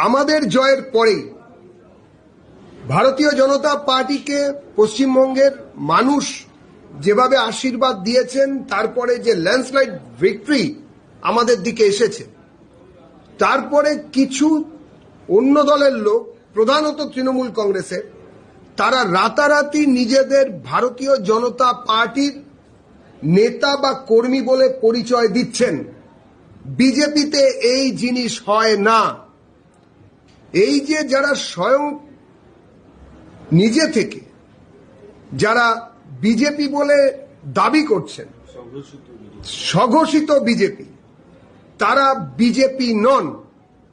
আমাদের জয়ের পরেই ভারতীয় জনতা পার্টিকে পশ্চিমবঙ্গের মানুষ যেভাবে আশীর্বাদ দিয়েছেন, তারপরে যে ল্যান্ডস্লাইড ভিক্টরি আমাদের দিকে এসেছে, তারপরে কিছু অন্য দলের লোক, প্রধানত তৃণমূল কংগ্রেসের, তারা রাতারাতি নিজেদের ভারতীয় জনতা পার্টির নেতা বা কর্মী বলে পরিচয় দিচ্ছেন। বিজেপিতে এই জিনিস হয় না। এই যে যারা স্বয়ং নিজে থেকে যারা বিজেপি বলে দাবি করছেন, স্বঘোষিত বিজেপি, তারা বিজেপি নন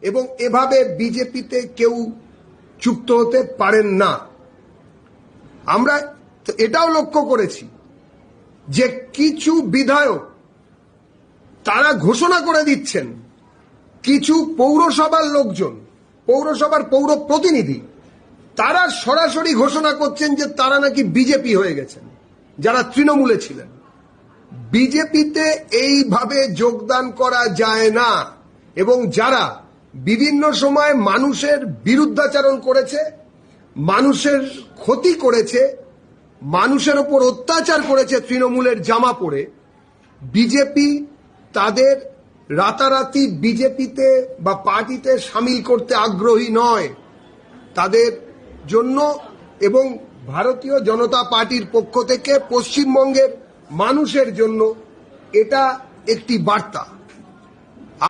এবং এভাবে বিজেপিতে কেউ যুক্ত হতে পারেন না। আমরা এটাও লক্ষ্য করেছি যে কিছু বিধায়ক তারা ঘোষণা করে দিচ্ছেন, কিছু পৌরসভার লোকজন, পৌরসভার পৌর প্রতিনিধি, তারা সরাসরি ঘোষণা করছেন যে তারা নাকি বিজেপি হয়ে গেছেন, যারা তৃণমূলে ছিলেন। বিজেপিতে এইভাবে যোগদান করা যায় না এবং যারা বিভিন্ন সময় মানুষের বিরুদ্ধাচরণ করেছে, মানুষের ক্ষতি করেছে, মানুষের ওপর অত্যাচার করেছে তৃণমূলের জামা পরে, বিজেপি তাদের রাতারাতি বিজেপিতে বা পার্টিতে সামিল করতে আগ্রহী নয়। তাদের জন্য এবং ভারতীয় জনতা পার্টির পক্ষ থেকে পশ্চিমবঙ্গের মানুষের জন্য এটা একটি বার্তা।